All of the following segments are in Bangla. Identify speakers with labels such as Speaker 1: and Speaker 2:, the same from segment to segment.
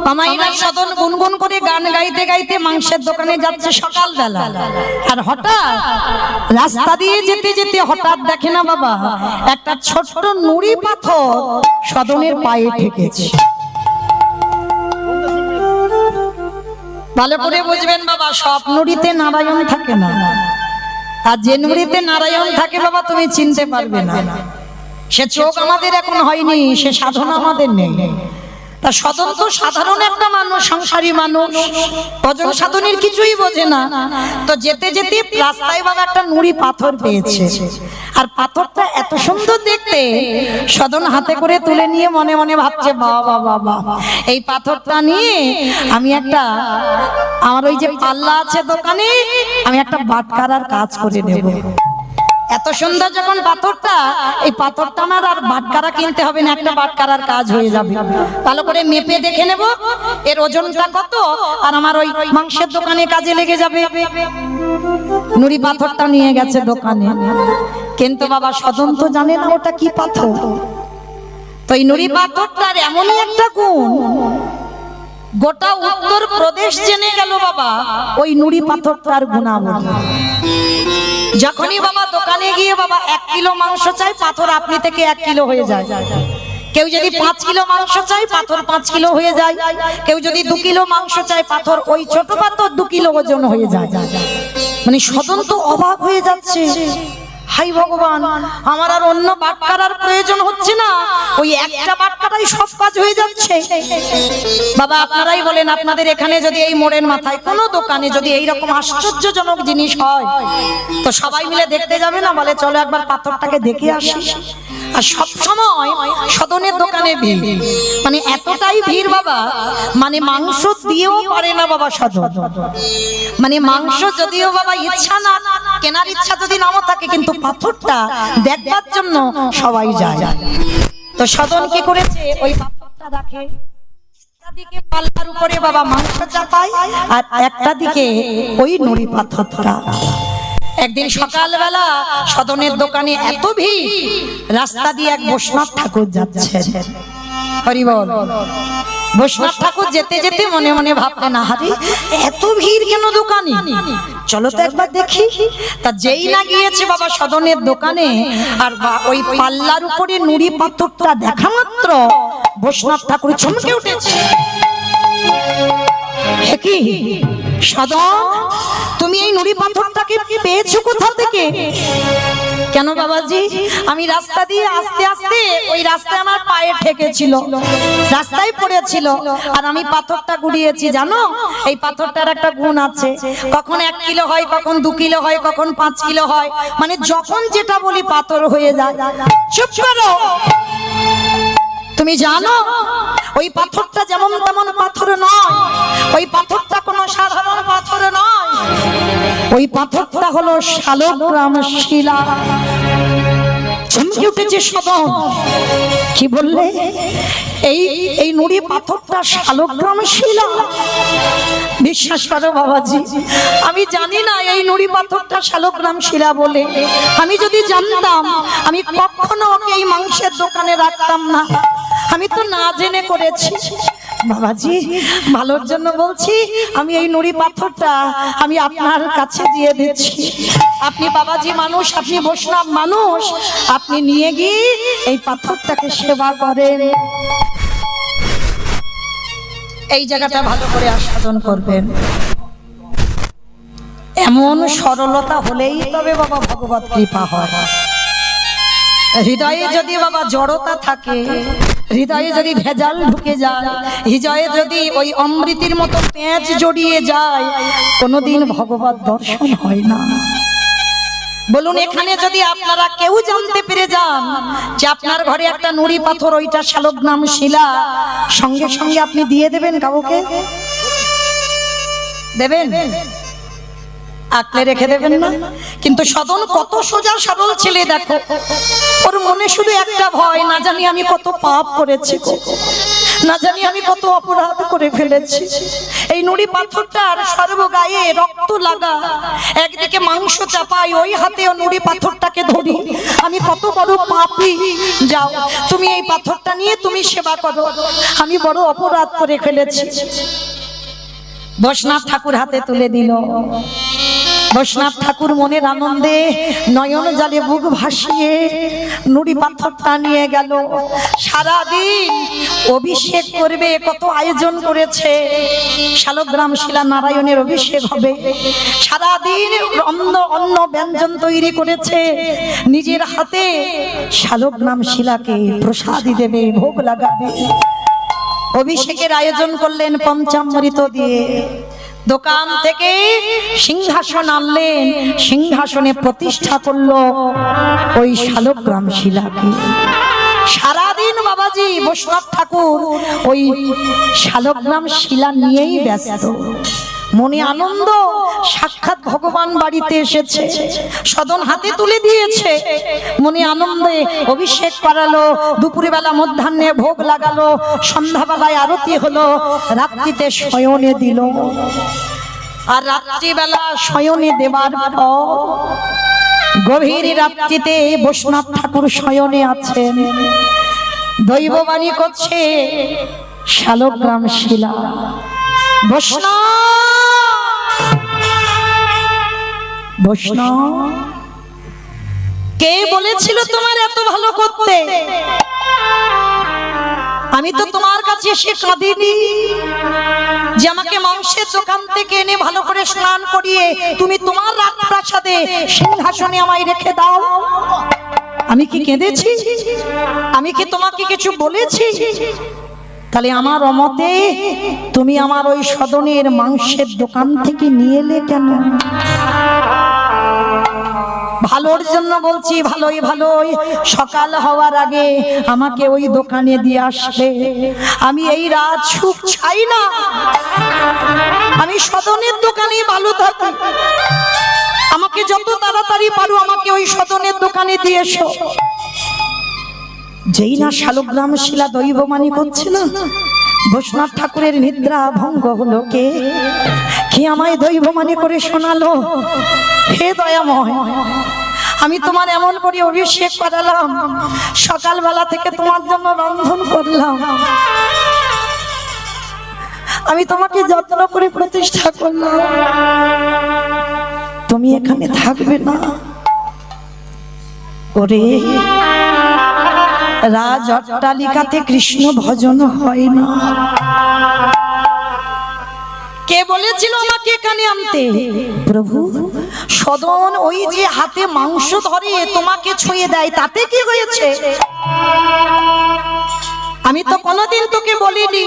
Speaker 1: কামাইরা সদন গুনগুন করে গান গাইতে গাইতে মাংসের দোকানে যাচ্ছে সকালবেলা। আর হঠাৎ রাস্তা দিয়ে যেতে যেতে হঠাৎ দেখে না বাবা, একটা ছোট্ট নুড়ি পাথর সদনের পায়ে ঠেকেছে। ভালো করে বুঝবেন বাবা, সব নুড়িতে নারায়ণ থাকে না, আর যে নুড়িতে নারায়ণ থাকে বাবা তুমি চিনতে পারবে না। সে চোখ আমাদের এখন হয়নি, সে সাধনা আমাদের নেই। তা সদন তো সাধারণ একটা মানুষ, সংসারী মানুষ, ভজন সাধনের কিছুই বোঝে না। তো যেতে যেতে রাস্তায় বাবা একটা নুড়ি পাথর পেয়েছে, আর পাথরটা এত সুন্দর দেখতে, সদন হাতে করে তুলে নিয়ে মনে মনে ভাবছে বাবা বাবা, এই পাথরটা নিয়ে আমি একটা, আমার ওই যে পাল্লা আছে দোকানে, আমি একটা বাটখারার কাজ করে দেব। এত সুন্দর যখন পাথরটা, এই পাথরটা আমার আর বাটখারা কিনতে হবে না, একটা বাটখারার কাজ হয়ে যাবে। ভালো করে মেপে দেখে নেব এর ওজনটা কত, আর আমার ওই মাংসের দোকানে কাজে লেগে যাবে। নুড়ি পাথরটা নিয়ে গেছে দোকানে, কিন্তু বাবা সদন তো জানে না ওটা কি পাথর। তো এই নুড়ি পাথরটার এমনই একটা গুণ, গোটা উত্তর প্রদেশ জেনে গেল বাবা ওই নুড়ি পাথরটার গুণাবলী। যখনই বাবা দোকানে গিয়ে বাবা 1 কিলো মাংস চাই, পাথর আপনি থেকে 1 কিলো হয়ে যায়। কেউ যদি 5 কিলো মাংস চাই, পাথর 5 কিলো হয়ে যায়। কেউ যদি 2 কিলো মাংস চাই, পাথর ওই ছোট পাথর 2 কিলো ওজন হয়ে যায়। মানে সদন তো অবাক হয়ে যাচ্ছে, হাই ভগবান, আমার আর অন্য বাটখারার প্রয়োজন হচ্ছে না, ওই একটা বাটখারাই সব কাজ হয়ে যাচ্ছে। বাবা আপনারাই বলেন, আপনাদের এখানে যদি এই মোড়ের মাথায় কোনো দোকানে যদি এইরকম আশ্চর্যজনক জিনিস হয়, তো সবাই মিলে দেখতে যাবে না? বলে চলো একবার পাথরটাকে দেখে আসি। আর সব সময় সদনের দোকানে ভিড়, মানে এতটাই ভিড় বাবা, মানে মাংস দিয়েও পারে না বাবা সদন। মানে মাংস যদিও বাবা ইচ্ছা না, কেনার ইচ্ছা যদি নাও থাকে, কিন্তু পাথরটা দেখবার জন্য সবাই যায়। তো সদন কি করেছে, ওই পাথরটা রাখে, দিকে পাল্লার উপরে বাবা মাংস চাপায়, আর একটা দিকে ওই নুড়ি পাথরটা। একদিন সকালবেলা সদনের দোকানে এত ভিড়, রাস্তা দিয়ে এক বৈষ্ণব ঠাকুর যাচ্ছে। হরি বল। বৈষ্ণব ঠাকুর যেতে যেতে মনে মনে ভাবলেন, আরে এত ভিড় কেন দোকানে, চলো তো একবার দেখি। তা যেই না গিয়েছে বাবা সদনের দোকানে, আর ওই পাল্লার উপরে নুড়ি পাথরটা দেখা মাত্র বৈষ্ণব ঠাকুর চমকে উঠেছে। কি সদন, তুমি এই নুড়ি পাথরটাকে পেয়েছো কোথা থেকে? কেন বাবাজি, আমি রাস্তা দিয়ে আস্তে আস্তে, ওই রাস্তায় আমার পায়ে ঠেকেছিল, রাস্তায় পড়েছিল, আর আমি পাথরটা গুড়িয়েছি। জানো এই পাথরটার একটা গুণ আছে, কখন 1 কিলো হয়, কখন 2 কিলো হয়, কখন 5 কিলো হয়, মানে যখন যেটা বলি পাথর হয়ে যায়। চুপ করো, তুমি জানো ওই পাথরটা যেমন তেমন পাথর নয়, ওই পাথরটা কোনো সাধারণ পাথর নয়, ওই পাথরটা হলো শালগ্রাম শিলা। চমকে উঠেছে সদন, কি বললে? এই নুড়ি পাথরটা শালগ্রাম শিলা? বিশ্বাস করো বাবাজি, আমি জানি না এই নুড়ি পাথরটা শালগ্রাম শিলা বলে। আমি যদি জানতাম, আমি কখনো ওকে এই মাংসের দোকানে রাখতাম না। আমি তো না জেনে করেছি বাবাজি, ভালোর জন্য বলছি। আমি এই নুড়ি পাথরটা আমি আপনার কাছে দিয়ে দিচ্ছি। আপনি বাবাজি মানুষ, আপনি বৈষ্ণব মানুষ, আপনি নিয়ে গিয়ে এই পাথরটাকে সেবা করেন। এই জায়গাটা ভালো করে আস্বাদন করবেন। এমন সরলতা হলেই তবে বাবা ভগবত কৃপা হয়। হৃদয়ে যদি বাবা জড়তা থাকে, হৃদয়ে যদি ভেজাল ঢুকে যায়, হৃদয়ে যদি ওই অমৃতের মতো পেঁচ জড়িয়ে যায়, কোনোদিন ভগবত দর্শন হয় না। বলুন, এখানে যদি আপনারা কেউ জানতে পেরে যান যে আপনার ঘরে একটা নুড়ি পাথর, ওইটা শালগ্রাম শিলা, সঙ্গে সঙ্গে আপনি দিয়ে দেবেন কাউকে? দেবেন? আঁকলে রেখে দেবেন না? কিন্তু সদন কত সোজা সরল ছেলে, দেখো ওর মনে শুধু একটা ভয়, না জানি আমি কত পাপ করেছি, না জানি আমি কত অপরাধ করে ফেলেছি। এই নুড়ি পাথরটার সর্বগায়ে রক্ত লাগা, একদিকে মাংস চাপাই, ওই হাতেও নুড়ি পাথরটাকে ধরি। আমি কত বড় পাপী। যাও তুমি এই পাথরটা নিয়ে তুমি সেবা করো, আমি বড় অপরাধ করে ফেলেছি। বৈষ্ণব ঠাকুর হাতে তুলে দিল। বৈষ্ণব ঠাকুর মনের আনন্দে নয়ন জলে বুক ভাসিয়ে নুড়ি পাথরটা নিয়ে গেল। সারাদিন অভিষেক করবে, কত আয়োজন করেছে। শালগ্রাম শিলা নারায়ণের অভিষেক হবে। সারাদিন অন্ন ব্যঞ্জন তৈরি করেছে, নিজের হাতে শালগ্রাম শিলাকে প্রসাদী দেবে, ভোগ লাগাবে। অভিষেকের আয়োজন করলেন পঞ্চামৃত দিয়ে। দোকান থেকে সিংহাসন আনলেন, সিংহাসনে প্রতিষ্ঠা করলো ওই শালগ্রাম শিলাকে। সারাদিন বাবাজি বৈষ্ণব ঠাকুর ওই শালগ্রাম শিলা নিয়েই ব্যস্ত। মনে আনন্দ, সাক্ষাৎ ভগবান বাড়িতে এসেছে, সদন হাতে তুলে দিয়েছে। মনে আনন্দে অভিষেক করালো, দুপুরে বেলা মধ্যাহ্নে ভোগ লাগালো, সন্ধ্যাবেলায় আরতি হলো, রাত্রিতে শয়নে দিল। আর রাত্রিবেলা শয়নে দেবার পর গভীর রাত্রিতে বৈষ্ণব ঠাকুর শয়নে আছেন, দৈববাণী করছে শালগ্রাম শিলা। বৈষ্ণব কে বলেছিল তোমার এত ভালো করতে? আমি তো তোমার কাছে এসে কাঁদিনি যে আমাকে মাংসের দোকান থেকে এনে ভালো করে স্নান করিয়ে তুমি তোমার রাজপ্রাসাদে সিংহাসনে আমায় রেখে দাও। আমি কি কেঁদেছি? আমি কি তোমাকে কিছু বলেছি? তাহলে আমার অমতে তুমি আমার ওই সদনের মাংসের দোকান থেকে নিয়ে এলে কেন? ভালোর জন্য বলছি, ভালোই সকাল হওয়ার আগে আমাকে ওই দোকানে দিয়ে আসবে। আমি এই রাত সুখ চাই না, আমি সদনের দোকানে ভালো থাকি। আমাকে যত তাড়াতাড়ি পারো আমাকে ওই সদনের দোকানে দিয়ে এসো। যেই না শালগ্রাম শিলা দৈববাণী করছে না, বৈষ্ণব ঠাকুরের নিদ্রা ভঙ্গ হলো। কে আমায় দৈববাণী করে শোনালো? হে দয়াময়, আমি তোমার এমন করে অভিষেক করালাম, সকালবেলা থেকে তোমার জন্য রন্ধন করলাম, আমি তোমাকে যত্ন করে প্রতিষ্ঠা করলাম, তুমি এখানে থাকবে না। ওরে, রাজ অট্টালিকাতে কৃষ্ণ ভজন হয় না। কে বলেছিল আমাকে এখানে আনতে? প্রভু। সদন ওই যে হাতে মাংস ধরে তোমাকে ছুঁয়ে দেয়, তাতে কি হয়েছে? আমি তো কোনোদিন তোকে বলিনি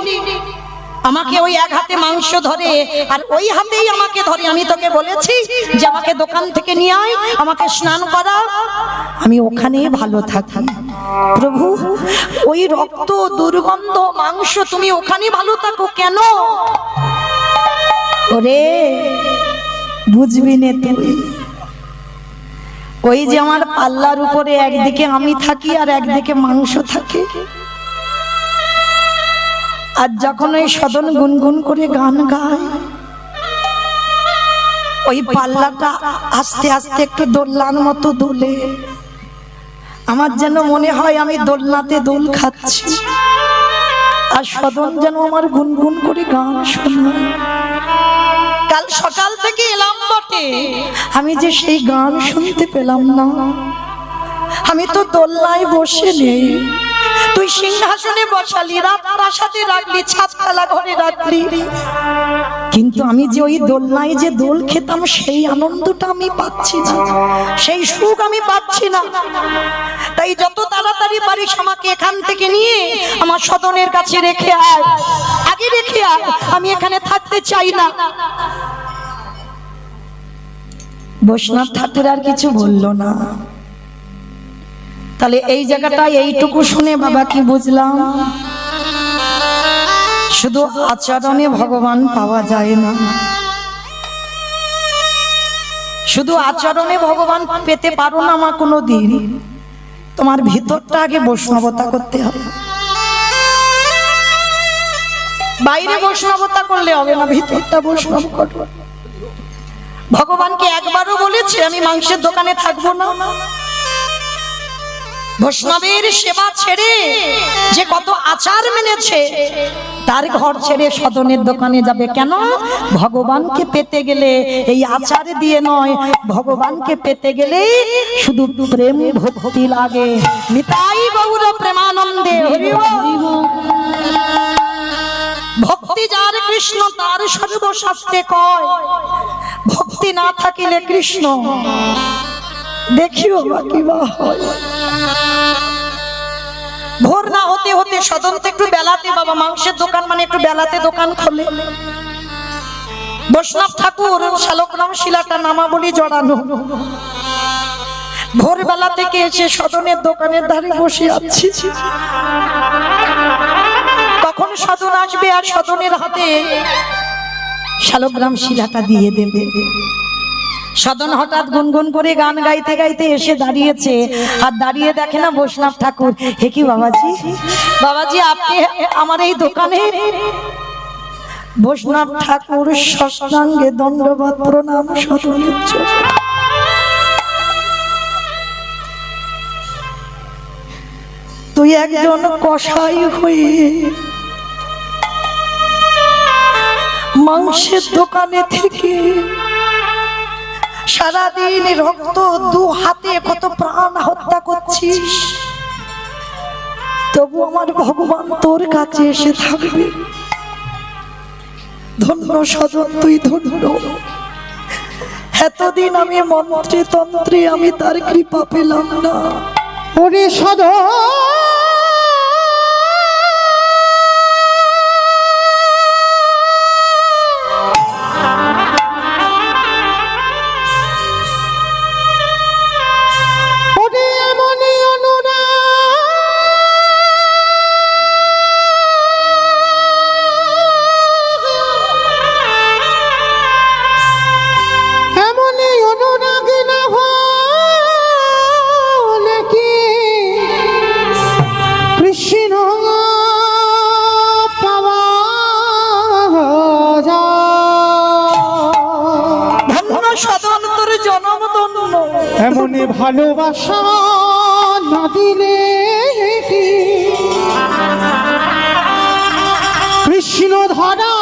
Speaker 1: আমাকে ওই এক হাতে মাংস ধরে আর ওই হাতেই আমাকে ধরে। আমি তোকে বলেছি যে আমাকে দোকান থেকে নিয়ে আয়, আমাকে স্নান করা, আমি ওখানেই ভালো থাকি। প্রভু, ওই রক্ত দুর্গন্ধ মাংস, তুমি ওখানে ভালো থাকো কেন? ওরে, বুঝবি না তুই। ওই যে আমার পাল্লার উপরে একদিকে আমি থাকি আর একদিকে মাংস থাকে। আর যখন ওই সদন গুনগুন করে গান গায়, ওই পাল্লাটা আস্তে আস্তে একটু দোলনার মতো দোলে। আমার যেন মনে হয় আমি দোলনাতে দোল খাচ্ছি, আর সদন যেন আমার গুনগুন করে গান শোনায়। কাল সকাল থেকে এলাম বটে, আমি যে সেই গান শুনতে পেলাম না। আমি তো দোলনায় বসে নেই, তুই সিংহাসনে বসালি, রাজপ্রাসাদে রাখলি, ছাদতলা ঘরে রাখলি, কিন্তু আমি যে ওই দোলনায় যে দোল খেতাম সেই আনন্দটা আমি পাচ্ছি না, সেই সুখ আমি পাচ্ছি না। তাই যত তাড়াতাড়ি পারিস আমাকে এখান থেকে নিয়ে আমার সদনের কাছে রেখে আয়, আগে রেখে আয়, আমি এখানে থাকতে চাই না। বৈষ্ণব ঠাকুর আর কিছু বলল না। তাহলে এই জায়গাটা এইটুকু শুনে বাবা কি বুঝলাম? শুধু আচরণে ভগবান পাওয়া যায় না, শুধু আচরণে ভগবান পেতে পারো না মা কোনোদিন। তোমার ভিতরটা আগে বৈষ্ণবতা করতে হবে। বাইরে বৈষ্ণবতা করলে হবে না, ভিতরটা বৈষ্ণব করো। ভগবানকে একবারও বলেছে আমি মাংসের দোকানে থাকবো না। বৈষ্ণবের সেবা ছেড়ে যে কত আচার মেনেছে, তার ঘর ছেড়ে সদনের দোকানে যাবে কেন? ভগবানকে পেতে গেলে এই আচার দিয়ে নয়, ভগবানকে পেতে গেলে শুধু প্রেম ভক্তি লাগে। নিতাই গৌর প্রেমানন্দে হরি বল। ভক্তি যার কৃষ্ণ তার সর্বশাস্ত্রে কয়, ভক্তি না থাকিলে কৃষ্ণ দেখিও বাকি বা হয়। ভোর না হতে হতে সদন থেকে একটু বেলাতে, বাবা মাংসের দোকান মানে একটু বেলাতে দোকান খোলে। বৈষ্ণব ঠাকুর শালগ্রাম শিলাটা নামাবলী জড়ানো, ভোরবেলা থেকে এসে সদনের দোকানের ধারে বসে আছি। কখন সদন আসবে আর সদনের হাতে শালগ্রাম শিলাটা দিয়ে দেবে। সদন হঠাৎ গুনগুন করে গান গাইতে গাইতে এসে দাঁড়িয়েছে, আর দাঁড়িয়ে দেখে না বৈষ্ণব ঠাকুর। হে কি বাবাজি, বাবাজি আপনি আমার এই দোকানে? বৈষ্ণব ঠাকুর সাষ্টাঙ্গে দণ্ডবত প্রণাম সদনের চরণে। তুই একজন কসাই হয়ে মাংসের দোকানে থেকে সারাদিন রক্ত দু হাতে কত প্রাণ হত্যা করছিস, তবু আমার ভগবান তোর কাছে এসে থাকবে। ধন্য সদন, তুই ধন্য। এতদিন আমি মন্ত্রে তন্ত্রে আমি তার কৃপা পেলাম না। ওরে সদন, এমনি ভালোবাসা না দিলে কৃষ্ণ ধরা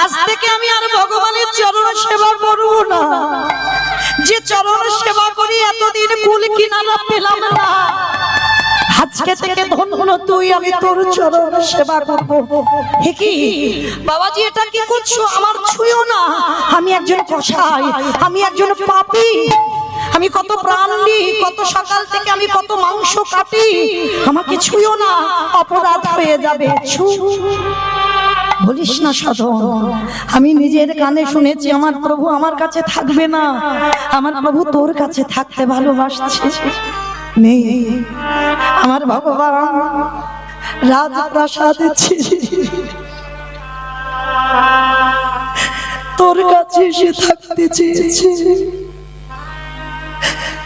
Speaker 1: আজ থেকে আমি আর ভগবানের চরণ সেবা করব না। যে চরণ সেবা করি এতদিন কুল কিনারা পেলাম না, আজকে থেকে ধন্য তুই, আমি তোর চরণ সেবা করব। হে কি বাবাজি, এটা কি করছো? আমার ছুঁয়ো না। আমি একজন কসাই, আমি একজন পাপী। আমি কত প্রাণ দিই, কত সকাল থেকে আমি কত মাংস কাটি। আমাকে ছুঁয়ো না, অপরাধ হয়ে যাবে। বলিস না সদন, আমি নিজের কানে শুনেছি আমার প্রভু আমার কাছে থাকবে না। আমার প্রভু তোর কাছে থাকতে ভালোবাসছে। নেই আমার ভগবান রাজপ্রাসাদে তোর কাছে এসে থাকতে চেয়েছে,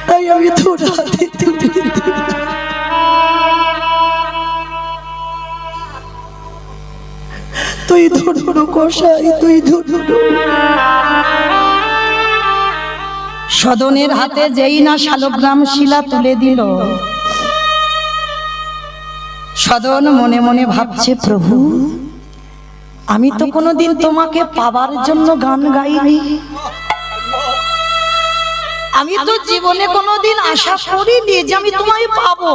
Speaker 1: তাই আমি তোর হাতে তুলে দিলাম। তুই ধন্য কসাই, তুই ধন্য। সদনের হাতে যেই না শালগ্রাম শিলা তুলে দিল, সদন মনে মনে ভাবছে, প্রভু আমি তো কোনোদিন তোমাকে পাবার জন্য গান গাইনি। আমি তো জীবনে কোনোদিন আশা করিনি যে আমি তোমায় পাবো।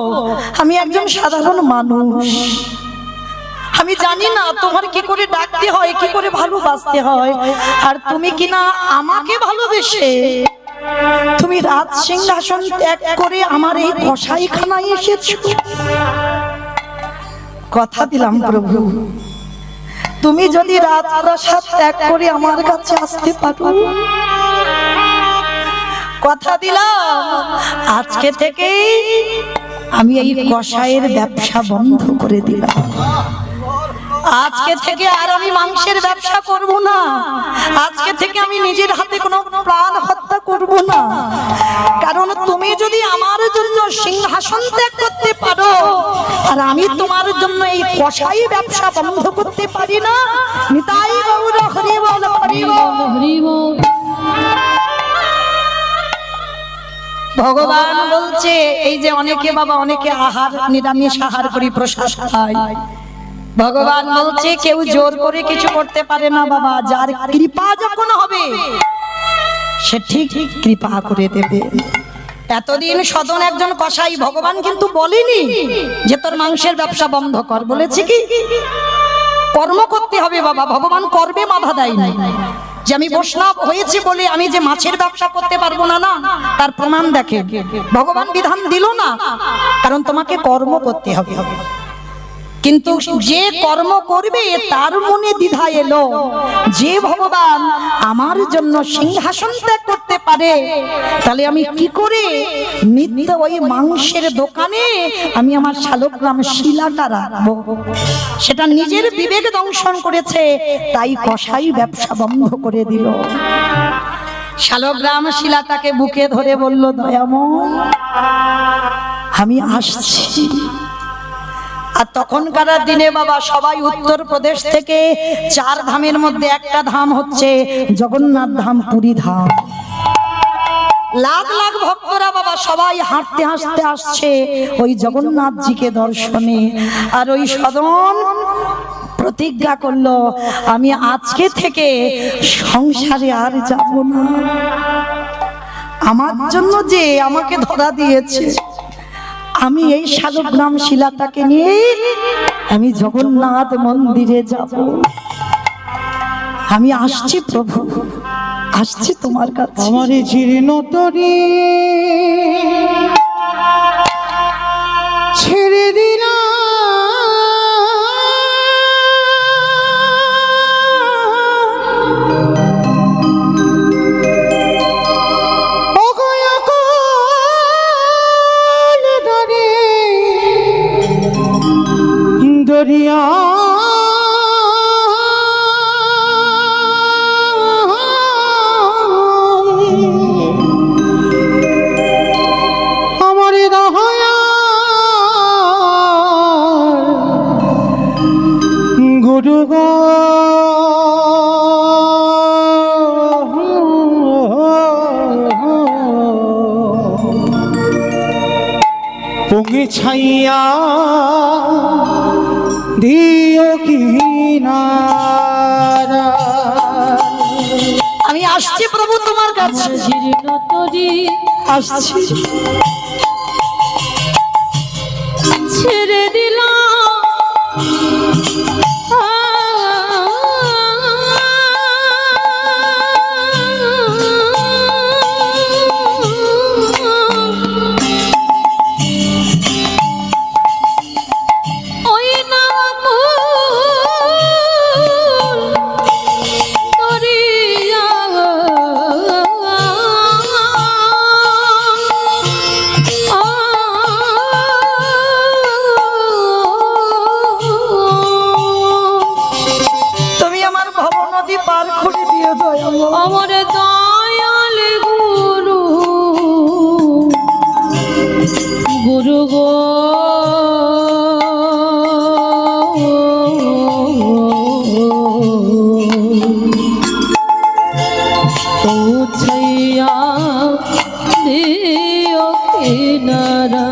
Speaker 1: আমি একজন সাধারণ মানুষ, আমি জানি না তোমার কি করে ডাকতে হয়, কি করে ভালোবাসতে হয়। আর তুমি কিনা আমাকে ভালোবেসে তুমি রাজ সিংহাসন ত্যাগ করে আমার এই কসাইখানায় এসেছো। কথা দিলাম প্রভু, তুমি যদি রাজপ্রাসাদ ত্যাগ করে আমার কাছে আসতে পারো, কথা দিলাম আজকে থেকে আমি এই কসাইয়ের ব্যবসা বন্ধ করে দিলাম। আজকে থেকে আর আমি মাংসের ব্যবসা করব না, আজকে থেকে আমি নিজের হাতে কোনো প্রাণ হত্যা করব না। কারণ তুমি যদি আমার জন্য সিংহাসন ত্যাগ করতে পারো আর আমি তোমার জন্য এই কসাই ব্যবসা বন্ধ করতে পারি না। নিতাই গৌর হরি বল, হরি বল, হরি বল। ভগবান বলছে এই যে অনেকে বাবা অনেকে আহার নিরামিষ আহার করি প্রসাদ খায়, ভগবান বলছে কেউ জোর করে কিছু করতে পারে না বাবা। যার কৃপা যখন হবে সে ঠিক কৃপা করে দেবে। এতদিন সদন একজন কসাই, ভগবান কিন্তু বলেনি যে তোর মাংসের ব্যবসা বন্ধ কর, বলেছে কি কর্ম করতে হবে বাবা। ভগবান কর্মে বাধা দেয় নাই যে আমি বৈষ্ণব হয়েছি বলে আমি যে মাছের ব্যবসা করতে পারবো না, না, তার প্রমাণ দেখে ভগবান বিধান দিল না, কারণ তোমাকে কর্ম করতে হবে। কিন্তু যে কর্ম করবে তার মনে দ্বিধা এলো যে ভগবান আমার জন্য সিংহাসন ত্যাগ করতে পারে, তাহলে আমি কি করে নিত্য ওই মাংসের দোকানে আমি আমার শালগ্রাম শিলাটা রাখবো। সেটা নিজের বিবেক দংশন করেছে, তাই কসাই ব্যবসা বন্ধ করে দিল। শালগ্রাম শিলাটাকে বুকে ধরে বলল, দয়াময় আমি আসছি। আর তখনকার দিনে বাবা সবাই উত্তর প্রদেশ থেকে 4 ধামের মধ্যে একটা ধাম হচ্ছে জগন্নাথ ধাম, পুরী ধাম। লাখ লাখ ভক্তরা বাবা সবাই হাঁটতে হাঁটতে আসছে ওই জগন্নাথজিকে দর্শনে। আর ওই সদন প্রতিজ্ঞা করলো আমি আজকে থেকে সংসারে আর যাব না। আমার জন্য যে আমাকে ধরা দিয়েছে, আমি এই শালগ্রাম শিলাটাকে নিয়ে আমি জগন্নাথ মন্দিরে যাব। আমি আসছি প্রভু, আসছি তোমার কাছে।
Speaker 2: আমার জীর্ণ তরি ছেড়ে দিলাম, দরিয়া আমার দয়া গুরু গো পৌঁছাইয়া দিও কিনারা।
Speaker 1: আমি আসছি প্রভু তোমার কাছে, আসছি।
Speaker 3: ছেড়ে দিলাম আমার দয়াল গুরু, গুরু গো পৌঁছাইয়া দিও কিনারা,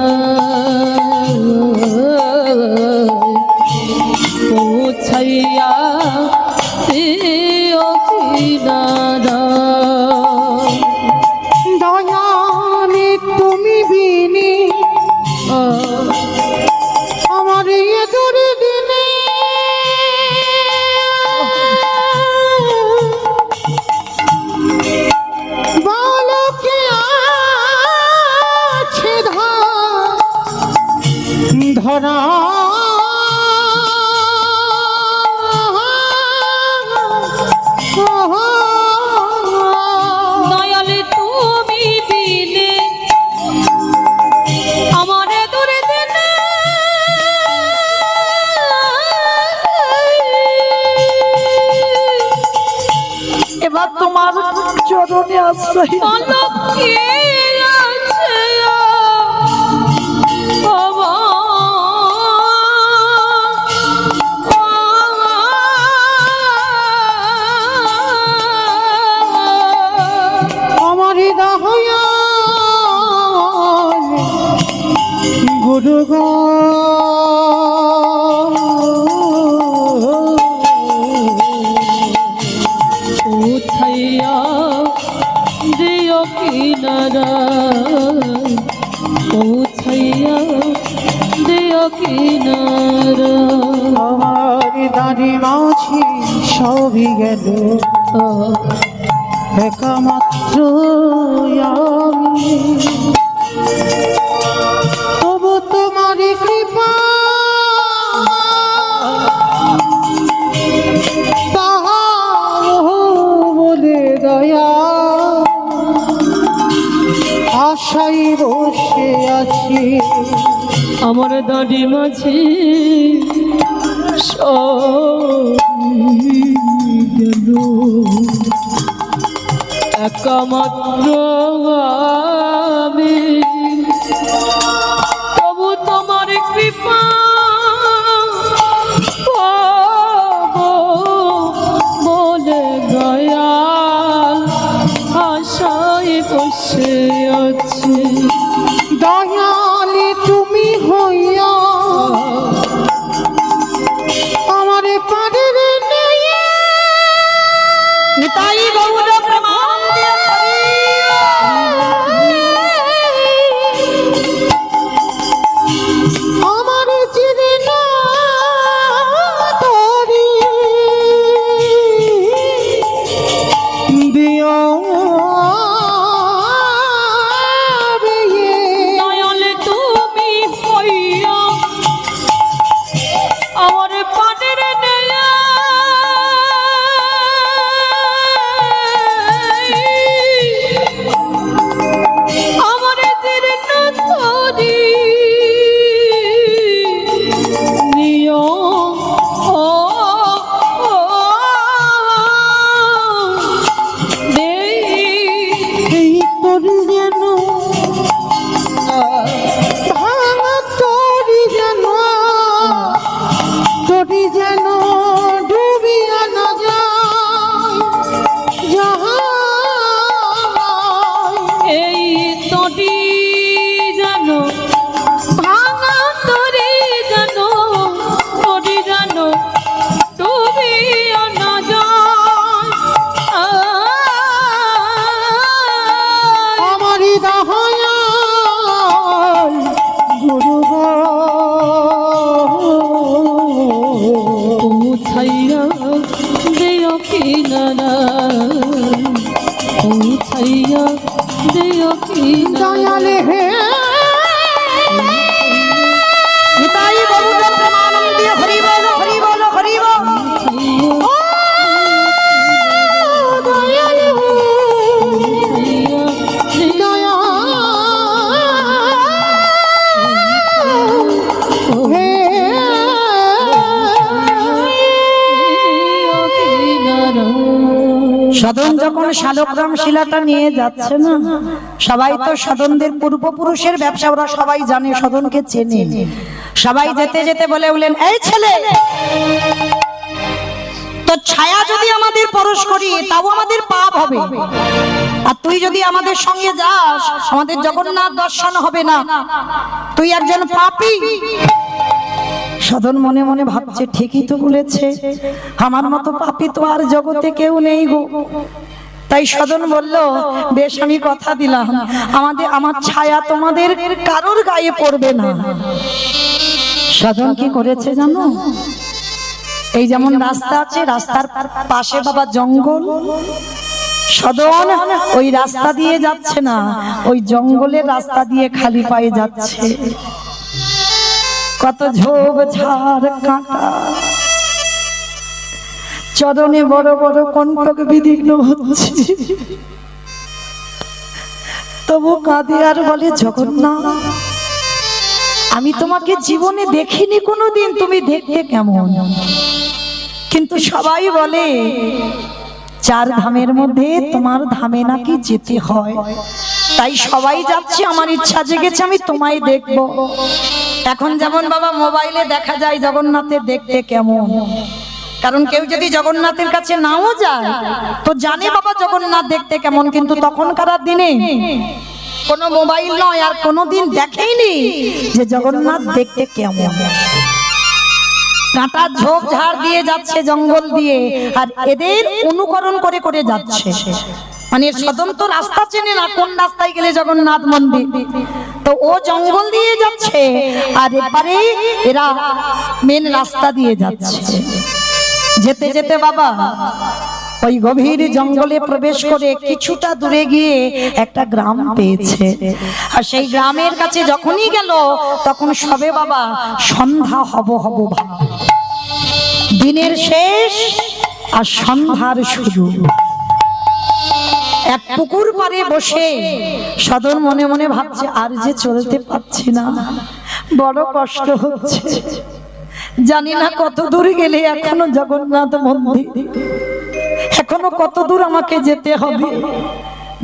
Speaker 3: পৌঁছাইয়া দিও কিনারা।
Speaker 2: দয়ালে তুমি বিনি আমার এদুর দিনে
Speaker 1: চরণে আশ্রয়।
Speaker 3: বলো কে আছে
Speaker 2: আমার দয়াল গুরু গো
Speaker 3: উঠাইয়া দিও কিনারা, উঠাইয়া দিও কিনারা।
Speaker 2: আমার দাঁড়ি মাঝি সবই গেল একমাত্র আমি, তবু তোমার কৃপা তাহা বলে দয়া আশাই বসে আছি।
Speaker 3: আমার দাড়ি মাঝে গেল একমাত্র আমি, তবু তোমার কৃপা পাবো বলে দয়াল আশায় বসে আছি।
Speaker 2: দয়ালি তুমি হইয়া আমার পারের
Speaker 1: নিতাই গৌর প্রেমানন্দে
Speaker 2: আমার চিরে না তরি দিও
Speaker 3: দয়াল তুমি হইয়া আমার পানের নেয়া, আমার জীর্ণ তরি নিও
Speaker 2: এই তোর যেন ভাঙা তরি যেন ডুবিয়া না যায় যাহাই
Speaker 3: এই তরি যেন ভাঙা তরি যেন তরি যেন ডুবিয়া না যায়।
Speaker 2: আমারি দয়াল গুরু গো
Speaker 3: উঠাইয়া দেও কিনারা, উঠাইয়া দেও কিনারা।
Speaker 2: দয়ালে হে
Speaker 1: নিতাই গৌর প্রেমানন্দে হরি বল হরি বল হরি বল।
Speaker 2: দয়ালে দয়া হে
Speaker 1: সদন যখন শালগ্রাম শিলাটা নিয়ে যাচ্ছে না, সবাই তো সদনদের পূর্বপুরুষের ব্যবসা, ওরা সবাই জানে, সদনকে চেনে। সবাই যেতে যেতে বলে উঠলেন, এই ছেলে, তো ছায়া যদি আমাদের পরশ করি তাও আমাদের পাপ হবে, আর তুই যদি আমাদের সঙ্গে যাস আমাদের জগন্নাথ দর্শন হবে না, তুই একজন পাপী। সদন মনে মনে ভাবছে, ঠিকই তো বলেছে, আমার মতো পাপী তো আর জগতে কেউ নেই গো। তাই সদন বলল, বেশ আমি কথা দিলাম, আমার ছায়া তোমাদের কারোর গায়ে পড়বে না। সদন কি করেছে জানো? এই যেমন রাস্তা আছে, রাস্তার পাশে বাবা জঙ্গল, সদন ওই রাস্তা দিয়ে যাচ্ছে না, ওই জঙ্গলের রাস্তা দিয়ে খালি পায়ে যাচ্ছে। কত ঝোপ ঝাড় কাঁটা, চরণে বড় বড় কণ্টক বিদীর্ণ হচ্ছে, তবু কাঁদে আর বলে, জগন্নাথ আমি তোমাকে জীবনে দেখিনি কোনোদিন, তুমি দেখতে কেমন? কিন্তু সবাই বলে চার ধামের মধ্যে তোমার ধামে নাকি যেতে হয়, তাই সবাই যাচ্ছে, আমার ইচ্ছা জেগেছে আমি তোমায় দেখব। এখন যেমন বাবা মোবাইলে দেখা যায় জগন্নাথের দেখতে কেমন, কারণ কেউ যদি জগন্নাথের কাছে নাও যায় তো জানে বাবা জগন্নাথ দেখতে কেমন, কিন্তু তখনকার দিনে কোনো মোবাইল নয় আর কোনোদিন দেখেইনি যে জগন্নাথ দেখতে কেমন। কাঁটা ঝোপ ঝাড় দিয়ে যাচ্ছে জঙ্গল দিয়ে, আর এদের অনুকরণ করে করে যাচ্ছে, মানে স্বতন্ত্র রাস্তা চেনে না কোন রাস্তায় গেলে জগন্নাথ মন্দির, তো ও জঙ্গল দিয়ে যাচ্ছে আর এপারে এরা মেন রাস্তা দিয়ে যাচ্ছে। যেতে যেতে বাবা ওই গভীর জঙ্গলে প্রবেশ করে কিছুটা দূরে গিয়ে একটা গ্রাম পেয়েছে, আর সেই গ্রামের কাছে যখনই গেল তখন সবে বাবা সন্ধ্যা হব হব ভাব, দিনের শেষ আর সন্ধ্যার শুরু। এক পুকুর পাড়ে বসে সদন মনে মনে ভাবছে আর যে চলতে পারছি না, বড় কষ্ট হচ্ছে, জানি না কত দূর গেলে এখনো জগন্নাথ মন্দির, এখনো কত দূর আমাকে যেতে হবে।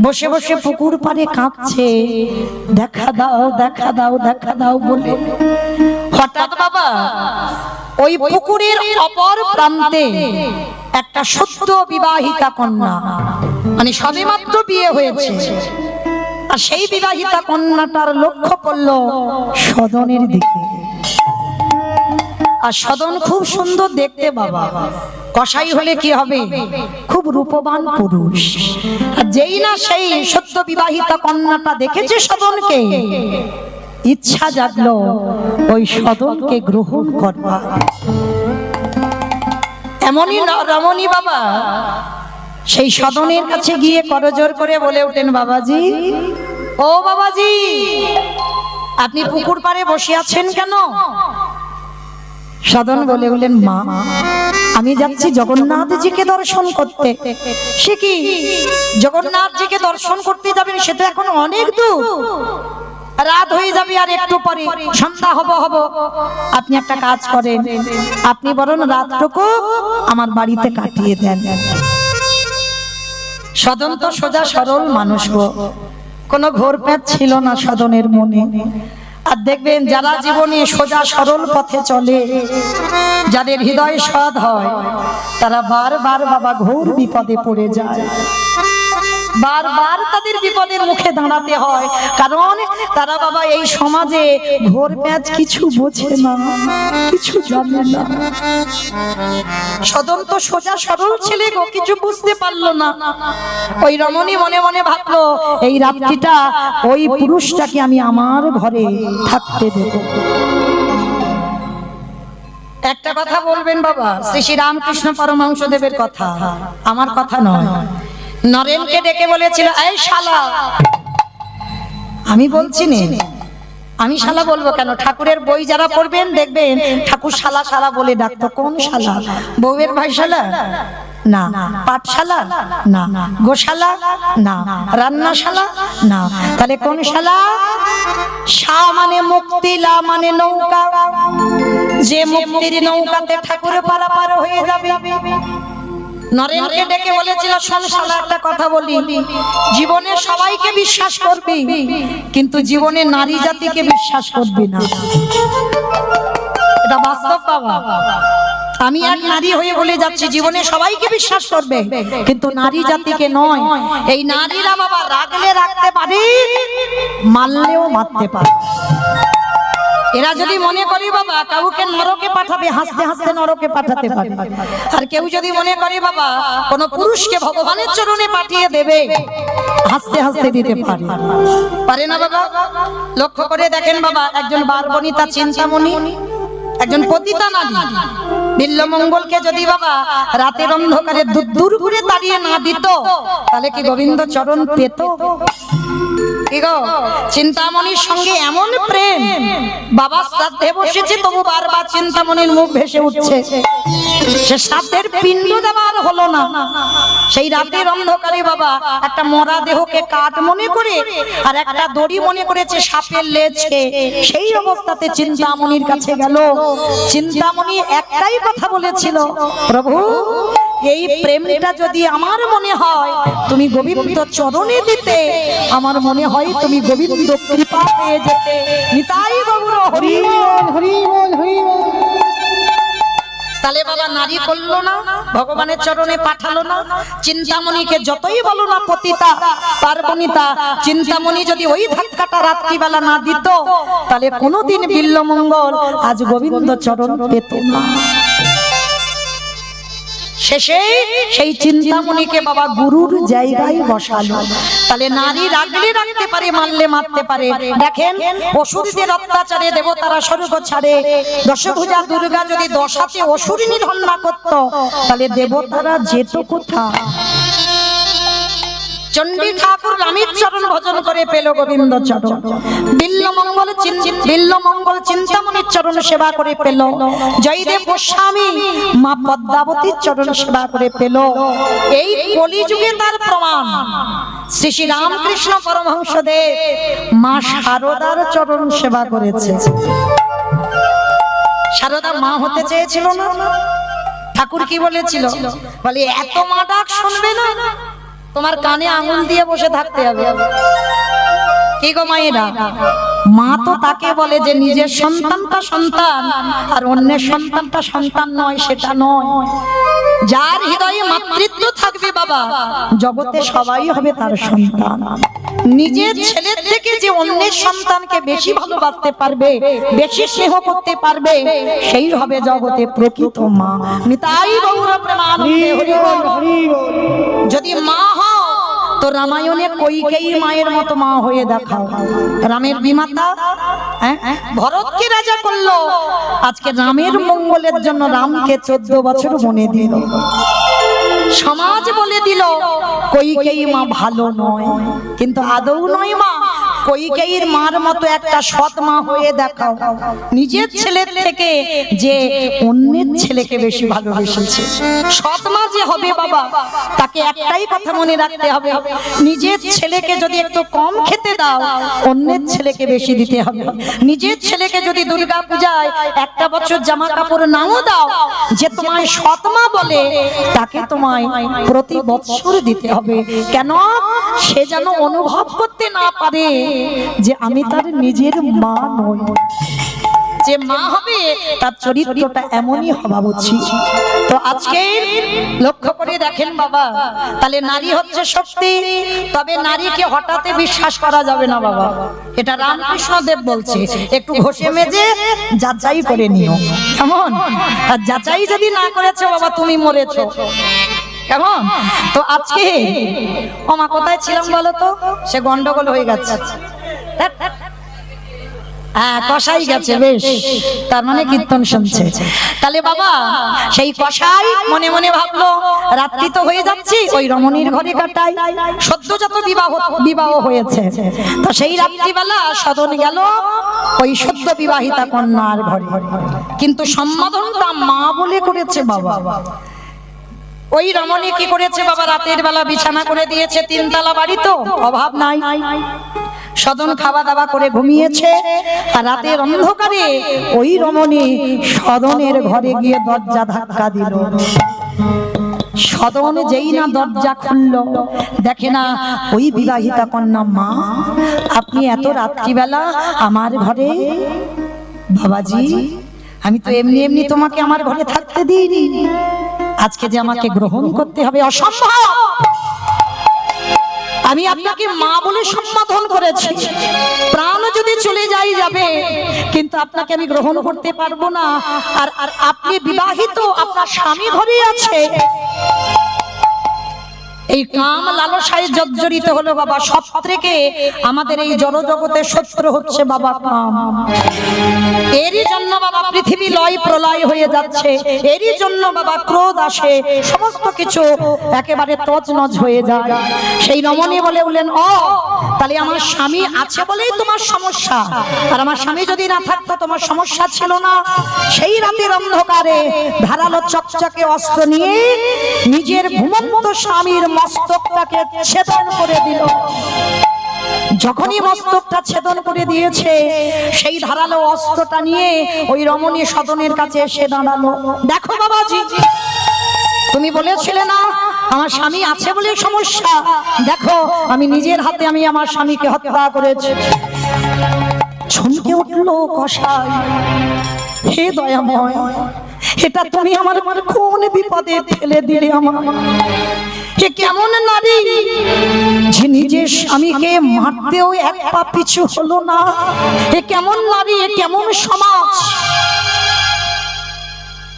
Speaker 1: বসে বসে পুকুর পাড়ে কাঁদছে, দেখা দাও দেখা দাও দেখা দাও বলে। হঠাৎ বাবা ওই পুকুরের অপর প্রান্তে একটা সদ্য বিবাহিতা কন্যা, মানে সবেমাত্র বিয়ে হয়েছে, আর সেই বিবাহিতা কন্যাটার লক্ষ্য পড়ল সদনের দিকে। আর সদন খুব সুন্দর দেখতে বাবা, কসাই হলে কি হবে, খুব রূপবান পুরুষ। আর যেই না সেই সদ্য বিবাহিতা কন্যাটা দেখেছে সদনকে, ইচ্ছা জাগলো ওই সদনকে গ্রহণ করবার। এমনই রমণী বাবা সেই সদনের কাছে গিয়ে করজোর করে বলে ওঠেন, বাবাজি ও বাবাজি, আপনি পুকুর পাড়ে বসে আছেন কেন? সদন বলে বলেন, মা আমি যাচ্ছি জগন্নাথজিকে দর্শন করতে। সে কি জগন্নাথজিকে দর্শন করতে যাবেন? সেটা এখন অনেক দূর, রাত হয়ে যাবে আর একটু পরে সন্ধ্যা হব হব। আপনি একটা কাজ করেন, আপনি বরং রাতটুকু আমার বাড়িতে কাটিয়ে দেন। সদন তো সোজা সরল মানুষ, কোনো ঘোর প্যাঁচ ছিল না সদনের মনে। আর দেখবেন যারা জীবনে সোজা সরল পথে চলে, যাদের হৃদয় সৎ হয়, তারা বারবার বাবা ঘোর বিপদে পড়ে যায়, বারবার তাদের বিপদের মুখে দাঁড়াতে হয়, কারণ তারা বাবা এই সমাজে ঘোর প্যাঁচ কিছু বোঝে না, কিছু জানে না। সদন তো সোজা সরল ছেলে গো, কিছু বুঝতে পারলো না। ওই রমণী মনে মনে ভাবলো, এই রাত্রিটা ওই পুরুষটাকে আমি আমার ঘরে থাকতে দেব। একটা কথা বলবেন বাবা, শ্রী শ্রী রামকৃষ্ণ পরমহংস দেবের কথা, আমার কথা নয়। নরেনকে ডেকে বলেছিল, এই শালা, আমি বলছি না, আমি শালা বলবো কেন? ঠাকুরের বই যারা পড়বেন দেখবেন ঠাকুর শালা শালা বলে ডাকতো। কোন শালা? বউয়ের ভাই শালা না, পাঠশালা না, গোশালা না, রান্নাশালা না, তাহলে কোন শালা? শা মানে মুক্তি, লা মানে নৌকা, যে মুক্তির নৌকাতে ঠাকুর পারাপার হয়ে যাবে। নরেনকে ডেকে বলেছিল, শোন শালা, একটা কথা বলি, জীবনে সবাইকে বিশ্বাস করবি, কিন্তু জীবনে নারী জাতিকে বিশ্বাস করবি না। এটা বাস্তব বাবা। আমি এক নারী হয়ে বলে যাচ্ছি, জীবনে সবাইকে বিশ্বাস করবে, কিন্তু নারী জাতিকে নয়। এই নারীরা বাবা রাখলে রাখতে পারে, মারলেও মারতে পারে। এরা যদি মনে করি বাবা কাউকে নরকে পাঠাবে, হাসতে হাসতে নরকে পাঠাতে পারে। আর কেউ যদি মনে করে বাবা কোন পুরুষকে ভগবানের চরণে পাঠিয়ে দেবে, হাসতে হাসতে দিতে পারে। পারে না বাবা? লক্ষ্য করে দেখেন বাবা, একজন বারবনিতা চিন্তামণি, একজন পতিতা নারী বিল্লমঙ্গলকে যদি বাবা রাতের অন্ধকারে দূর করে তাড়িয়ে না দিত, তাহলে কি গোবিন্দ চরণ পেত? চিন্তামণির সঙ্গে এমন প্রেম, বাবা শ্রাদ্ধে বসেছে তবু বারবার চিন্তামণির মুখ ভেসে উঠছে, সে সাপের পিণ্ড দেওয়ার হলো না। সেই রাতের অন্ধকারে বাবা একটা মরা দেহকে কাঠ মনে করে আর একটা দড়ি মনে করেছে সাপের লেজকে। সেই অবস্থাতে চিন্তামণির কাছে গেল। চিন্তামণি একটাই কথা বলেছিল, প্রভু এই প্রেমটা যদি আমার মনে হয় তুমি গোবিন্দ চরণে দিতে, আমার মনে হয় তুমি গোবিন্দ কৃপা পেয়ে যেতে। নিতাই গৌর হরি বল।
Speaker 2: হরি বল, হরি বল।
Speaker 1: তাহলে বাবা নারী করলো না, ভগবানের চরণে পাঠালো না। চিন্তামণিকে যতই বলো না পতিতা পার্বণিতা, চিন্তামণি যদি ওই ধাক্কাটা রাত্রিবেলা না দিত তাহলে কোনোদিন বিল্লমঙ্গল আজ গোবিন্দ চরণ পেত না। শেষে সেই চিন্তামণিকে বাবা গুরুর জায়গায় বসালো। তাহলে নারী রাখলে রাখতে পারে, মারলে মারতে পারে। দেখেন অসুরদের অত্যাচারে দেবতারা স্বর্গ ছাড়ে। দশভুজা দুর্গা যদি দশাতে অসুর নিধন না করত তাহলে দেবতারা যেত কোথায়? চণ্ডী ঠাকুর রামের চরণ ভজন করে পেল গোবিন্দ চরণ। বিল্লমঙ্গল চিন্তামণির চরণ সেবা করে পেল। জয়দেব গোস্বামী মা পদ্মাবতীর চরণ সেবা করে পেল। এই কলিযুগে তার প্রমাণ শ্রী শ্রী রামকৃষ্ণ পরমহংসদেব মা শারদার চরণ সেবা করেছে। শারদা মা হতে চেয়েছিল না? ঠাকুর কি বলেছিল? বলে এত মা ডাক শুনবে না, তোমার কানে আঙুল দিয়ে বসে থাকতে হবে। কি গো মায়েরা, মা তো তাকে বলে যে নিজের সন্তানটা সন্তান আর অন্যের সন্তানটা সন্তান নয়, সেটা নয়। যার হৃদয়ে মাতৃত্ব থাকবে বাবা, জগতে সবাই হবে তার সন্তান। নিজের ছেলের থেকে যে অন্যের সন্তানকে বেশি ভালোবাসতে পারবে, বেশি স্নেহ করতে পারবে, সেই হবে জগতে প্রকৃত মা। নিতাই গৌর প্রেমানন্দে হরি বল, হরি বল। যদি মা হও তো রামায়ণে কইকেয়ীর মায়ের মতো মা হয়ে দেখাও। রামের বিমাতা ভরতকে রাজা করলো, আজকে রামের মঙ্গলের জন্য রামকে 14 বছর মনে দিল। সমাজ বলে দিল কইকেয়ী মা ভালো নয়, কিন্তু আদৌ নয় মা। কইকেয়ীর মার মতো একটা সৎ মা হয়ে দেখাও। নিজের ছেলের থেকে যে অন্যের ছেলেকে বেশি ভালোবেসেছে, সৎ মা যে হবে বাবা, তাকে একটাই কথা মনে রাখতে হবে, নিজের ছেলেকে যদি একটু কম খেতে দাও, অন্যের ছেলেকে বেশি দিতে হবে। নিজের ছেলেকে যদি দুর্গা পূজায় একটা বছর জামা কাপড় নাও দাও, যে তোমায় সৎ মা বলে, তাকে তোমায় প্রতি বছর দিতে হবে। কেন? সে যেন অনুভব করতে না পারে যে আমি তার নিজের মা নই। যে মা হবে তার চরিত্রটা এমনই হওয়া উচিত। তো আজকে লক্ষ্য করে দেখেন বাবা, তাহলে নারী হচ্ছে শক্তি। তবে নারীকে হঠাৎ বিশ্বাস করা যাবে না বাবা, এটা রামকৃষ্ণ দেব বলছে। একটু ঘষে মেজে যাচাই করে নিও, কেমন? আর যাচাই যদি না করেছো বাবা, তুমি মরেছো, কেমন? তো আজকে ওমা কোথায় ছিলাম বলো তো? সে গন্ডগোল হয়ে গেছে। হ্যাঁ, কষাই গেছে, বেশ, তার মানে কীর্তন শুনছে। তাহলে বাবা সেই কষাই মনে মনে ভাবলো রাত্রি তো হয়ে যাচ্ছে, ওই রমণীর ঘরে কাটাই। সদ্যজাত বিবাহ হয়েছে, তো সেই রাত্রিবেলা সদন গেল ওই সদ্য বিবাহিতা কন্যার ঘরে। কিন্তু সম্বোধনটা মা বলে করেছে বাবা। ওই রমণী কি করেছে বাবা? রাতের বেলা বিছানা করে দিয়েছে, 3 তলা বাড়ি তো অভাব নাই। সদন খাওয়া দাওয়া করে ঘুমিয়েছে, আর রাতের অন্ধকারে ওই রমণী সদনের ঘরে গিয়ে দরজা ধাক্কা দিল। সদন যেই না দরজা খুললো, দেখে না ওই বিবাহিতা কন্যা। মা, আপনি এত রাত্রিবেলা আমার ঘরে? বাবাজি, আমি তো এমনি এমনি তোমাকে আমার ঘরে থাকতে দিইনি, আজকে যে আমাকে গ্রহণ করতে হবে অসম্ভব। আমি আপনাকে মা বলে সম্বোধন করেছি, প্রাণ যদি চলে যাই যাবে, কিন্তু আপনাকে আমি গ্রহণ করতে পারবো না। আর আপনি বিবাহিত, আপনার স্বামী ঘরে আছে। এই কাম লালসায় জর্জরিত হলো বাবা। সব থেকে আমাদের এই জড় জগতের শত্রু হচ্ছে বাবা কাম। এরই জন্য বাবা পৃথিবী লয় প্রলয় হয়ে যাচ্ছে, এরই জন্য বাবা ক্রোধ আসে, সমস্ত কিছু একেবারে তছনছ হয়ে যায়। সেই রমণী বলে উঠলেন, ও তাহলে আমার স্বামী আছে বলেই তোমার সমস্যা, আর আমার স্বামী যদি না থাকতো তোমার সমস্যা ছিল না। সেই রাতের অন্ধকারে ধারালো চকচকে অস্ত্র নিয়ে নিজের ঘুমন্ত স্বামীর মস্তকটাকে ছেদন করে দিল। যখনই মস্তকটা ছেদন করে দিয়েছে, সেই ধারালো অস্ত্রটা নিয়ে ওই রমণী সদনের কাছে এসে দাঁড়ালো। দেখো বাবাজি, তুমি বলেছিলে না আমার স্বামী আছে বলে সমস্যা, দেখো আমি নিজের হাতে আমি আমার স্বামীকে হত্যা করেছি। চমকে উঠলো কসাই, হে দয়াময়, এটা তুমি আমার কোন বিপদে ফেলে দিলে আমার। কে কেমন নারী যে নিজের স্বামীকে মারতেও এক পা পিছু হলো না? এ কেমন নারী, এ কেমন সমাজ?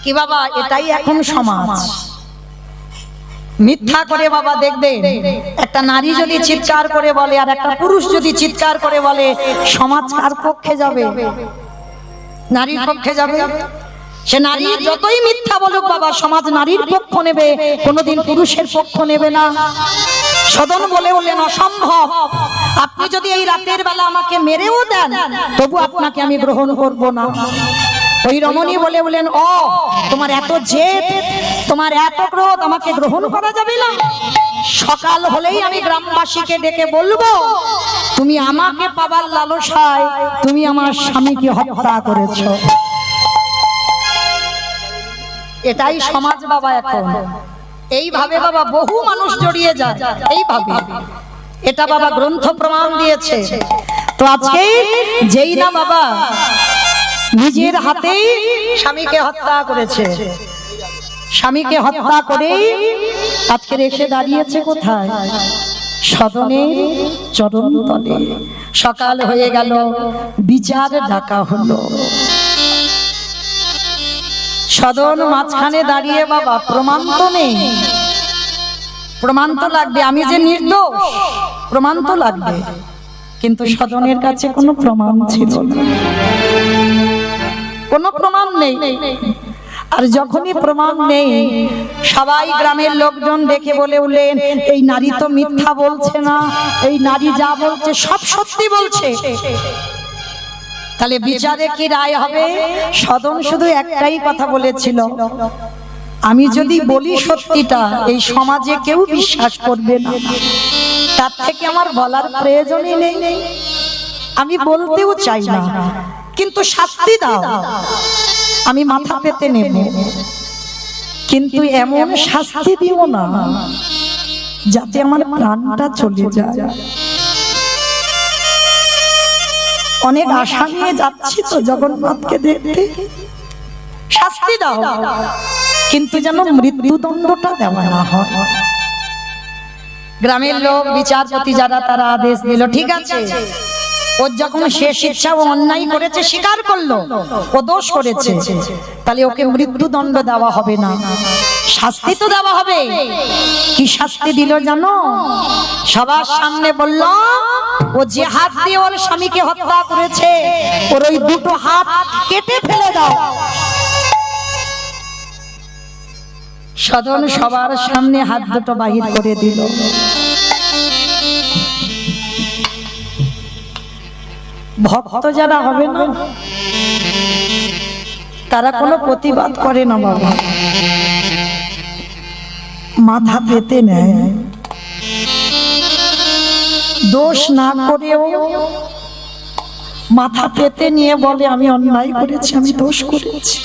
Speaker 1: কি বাবা, এটাই এখন সমাজ। মিথ্যা করে বাবা দেখবেন, একটা নারী যদি চিৎকার করে বলে আর একটা পুরুষ যদি চিৎকার করে বলে, সমাজ কার পক্ষে যাবে? নারীর পক্ষে যাবে। সে নারী যতই মিথ্যা বলুক বাবা, সমাজ নারীর পক্ষ নেবে, কোনোদিন পুরুষের পক্ষ নেবে না। সদন বলে বললেন, অসম্ভব, আপনি যদি এই রাতের বেলা আমাকে মেরেও দেন তবু আপনাকে আমি গ্রহণ করব না। ওই রমণী বলে বলেন, ও তোমার এত জেদ, তোমার এত ক্রোধ, আমাকে গ্রহণ করা যাবে না? সকাল হলেই আমি গ্রামবাসীকে ডেকে বলবো তুমি আমাকে পাবার লালসায় তুমি আমার স্বামীকে হত্যা করেছো। এটাই সমাজ বাবা এখন। এইভাবে বাবা বহু মানুষ জড়িয়ে যায়, এইভাবে। এটা বাবা গ্রন্থ প্রমাণ দিয়েছে। তো আজকে যেই না বাবা নিজের হাতেই স্বামীকে হত্যা করেছে, স্বামীকে হত্যা করে আজকে এসে দাঁড়িয়েছে কোথায়? সদনের চরণ তলে। সকাল হয়ে গেল, বিচার ডাকা হলো। সদন মাঝখানে দাঁড়িয়ে বাবা, প্রমাণ তো নেই, প্রমাণ তো লাগবে, আমি যে নির্দোষ প্রমাণ তো লাগবে, কিন্তু সদনের কাছে কোনো প্রমাণ ছিল না, কোনো প্রমাণ নেই। আর যখনই প্রমাণ নেই, সবাই গ্রামের লোকজন দেখে বলে উঠলেন, এই নারী তো মিথ্যা বলছে না, এই নারী যা বলছে সব সত্যি বলছে। তাহলে বিচারে কি রায় হবে? সদন শুধু একটাই কথা বলেছিল, আমি যদি বলি সত্যিটা এই সমাজে কেউ বিশ্বাস করবে না, তার থেকে আমার বলার প্রয়োজনই নেই, আমি বলতেও চাই না, কিন্তু শাস্তি দাও, আমি মাথা পেতে নেব, কিন্তু এমন শাস্তি দিও না যাতে আমার প্রাণটা চলে যায়। অনেক আশা নিয়ে যাচ্ছি তো জগন্নাথকে দেখতে, শাস্তি দাও, কিন্তু যেন মৃত্যুদণ্ডটা দেওয়া না হয়। গ্রামের লোক বিচারপতি যারা, তারা আদেশ দিল, ঠিক আছে, ওর যখন শেষ ইচ্ছা, ও অন্যায় করেছে, স্বীকার করলো ও দোষ করেছে, তাহলে ওকে মৃত্যুদণ্ড দেওয়া হবে না, শাস্তি তো দেওয়া হবে। কি শাস্তি দিল জানো? সবার সামনে বলল, ও যে হাত দিয়ে ওর স্বামীকে হত্যা করেছে ওর ওই দুটো হাত কেটে ফেলে দাও। সদন সবার সামনে হাত দুটো বাহির করে দিল। ভক্ত যারা হবে না তারা কোনো প্রতিবাদ করে না বাবা, মাথা পেতে নেয়, দোষ না করেও মাথা পেতে নিয়ে বলে আমি অন্যায় করেছি, আমি দোষ করেছি।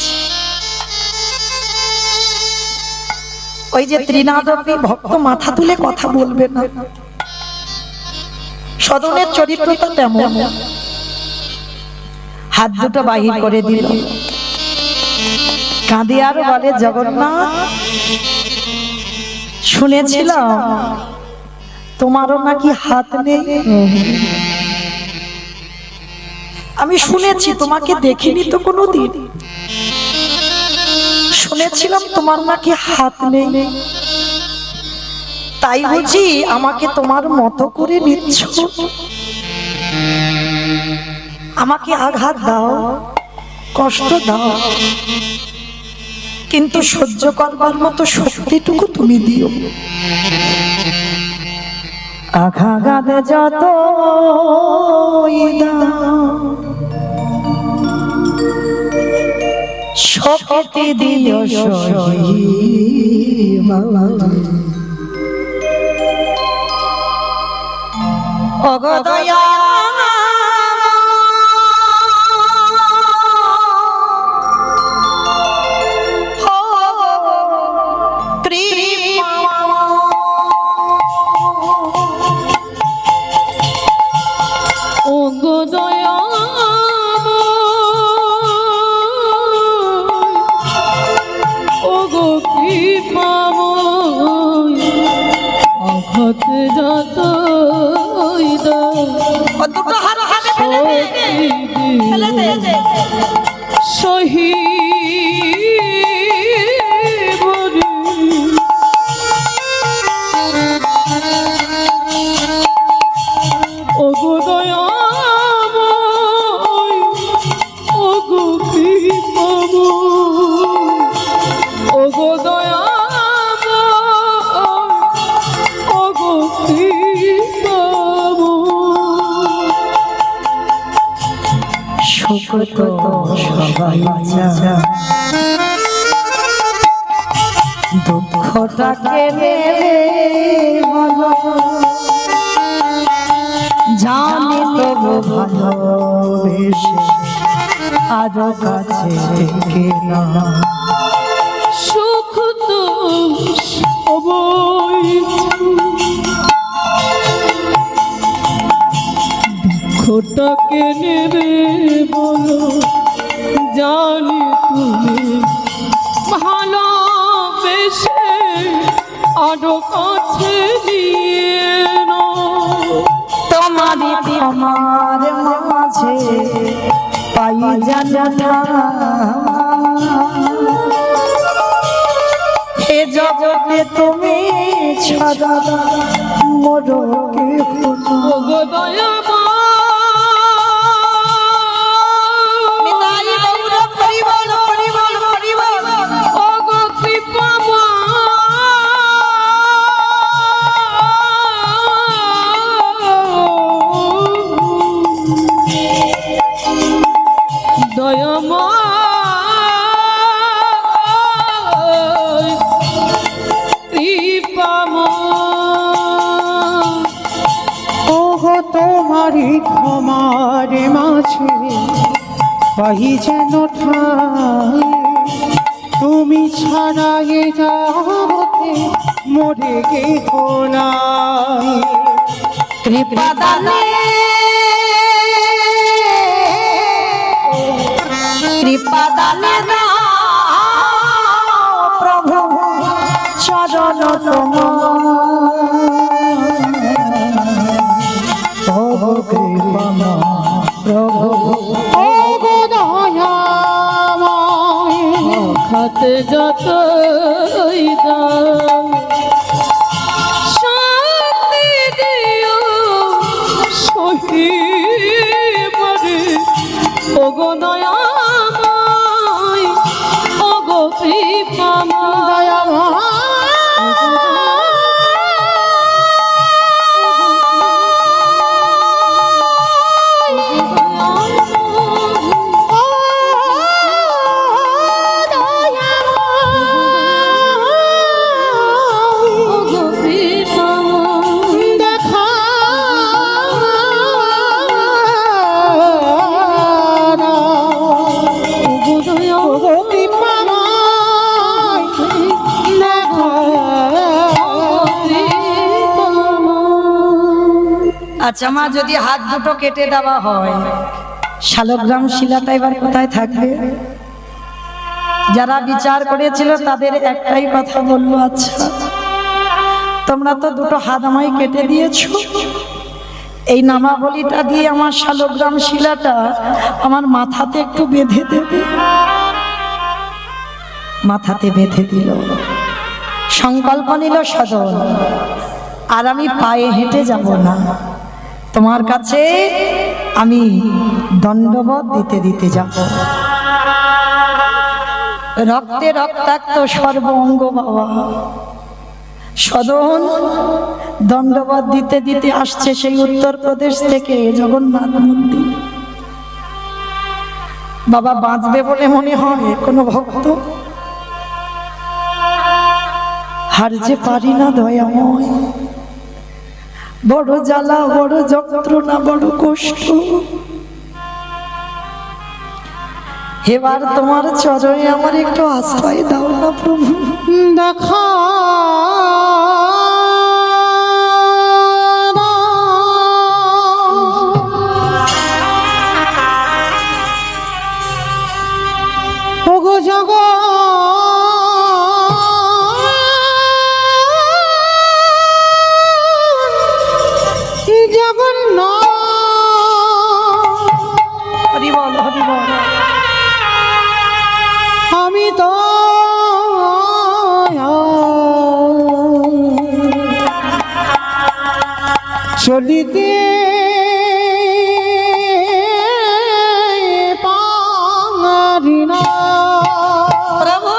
Speaker 1: ওই যে ত্রিনাদী ভক্ত মাথা তুলে কথা বলবে না, সদনের চরিত্রটা তেমন। হাত দুটো বাহির করে দিল, কাঁদে আর বলে, জগন্নাথ শুনেছিলাম তোমারও নাকি হাত নেই, আমি শুনেছি, তোমাকে দেখিনি তো কোনোদিন, শুনেছিলাম তোমার নাকি হাত নেই, তাই বুঝি আমাকে তোমার মতো করে নিচ্ছ? আমাকে আঘাত দাও, কষ্ট দাও, কিন্তু সহ্য করবার মতো শক্তিটুকু তুমি দিও। আঘাত যত শক্তি দিও অগদয়া
Speaker 3: ওগো দয়া ওগো কৃপাময় আঘাত যত সহি ওগো দয়াময় ওগো কৃপাময় ওগো দয়াময় ওগো কৃপাময়
Speaker 1: সুখ তো সবাই চায়, দুঃখটাকে নেবে বলো, জানি তবু ভালোবেসে আজও কাছে থেকে না।
Speaker 3: সুখ তো সবাই দুঃখটাকে নেবে বলো, জানি তুমি ভালোবেসে আরো কাছে নিয়ে নাও।
Speaker 1: তোমারই আমার মাঝে পাই জানা হে জগতে তুমি ছাড়া মোর কেহ না।
Speaker 3: ওগো দয়াময় ওগো কৃপাময় দয়াময় কৃপাময়
Speaker 2: ওগো তোমারই ক্ষমার মাঝে পাই যেন ঠাই, তুমি ছাড়া এ জগতে মরে গেছ নাই।
Speaker 1: কৃপা দানে কৃপা দানে প্রভু চরণ তোমার কৃপা প্রভু
Speaker 2: ওগো দয়াময়
Speaker 3: খাতে যত শান্তি দিও সহিবরে ওগো দয়াময় ওগো কৃপাময়
Speaker 1: আচ্ছা মা, যদি হাত দুটো কেটে দেওয়া হয়, শালগ্রাম শিলাটা এবার কোথায় থাকবে? যারা বিচার করেছিল তাদের একটাই কথা বললো, আচ্ছা তোমরা তো দুটো হাত আমায় কেটে দিয়েছো, এই নামাবলিটা দিয়ে আমার শালগ্রাম শিলাটা আমার মাথাতে একটু বেঁধে দেবে। মাথাতে বেঁধে দিল, সংকল্প নিল সদল, আর আমি পায়ে হেঁটে যাব না, তোমার কাছে আমি দণ্ডবত দিতে দিতে যাব। রক্তে রক্তাক্ত সর্ব অঙ্গ বাবা, সদন দণ্ডবত দিতে দিতে আসছে সেই উত্তরপ্রদেশ থেকে জগন্নাথ মন্দির। বাবা বাঁচবে বলে মনে হয় কোনো ভক্ত? হারতে পারি না দয়াময়, বড় জ্বালা, বড় যন্ত্রণা, বড় কষ্ট। এবার তোমার চরণে আমার একটু আশ্রয় দাও না প্রভু।
Speaker 2: দেখা ওগো জগৎ জগন্নাথ,
Speaker 1: হরি বল, হরি বল।
Speaker 2: আমি তো চলিতে পারি না
Speaker 1: প্রভু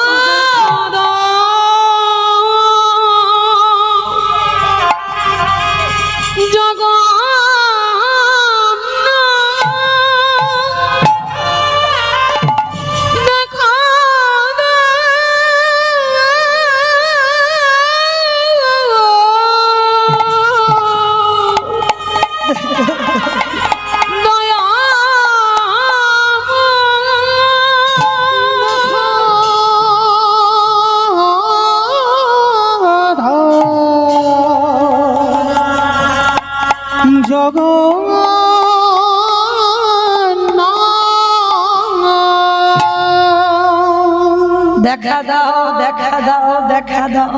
Speaker 1: দেখা দাও, দেখা দাও, দেখা দাও।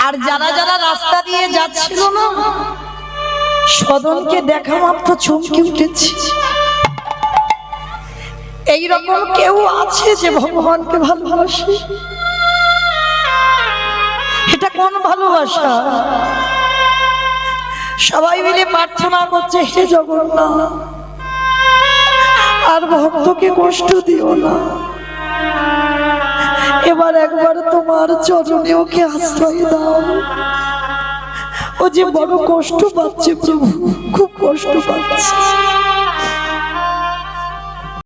Speaker 1: আর যারা যারা রাস্তা দিয়ে যাচ্ছিল না, সদনকে দেখা মাত্র চমকে উঠেছে। এইরকম কেউ আছে যে ভগবানকে ভালোবাসে? এটা কোন ভালোবাসা? সবাই মিলে প্রার্থনা করছে, হে জগন্নাথ আর ভক্তকে কষ্ট দিও না, এবার একবার তোমার চরণে ওকে আশ্রয় দাও। ও যে বড় কষ্ট পাচ্ছে প্রভু, খুব কষ্ট পাচ্ছে।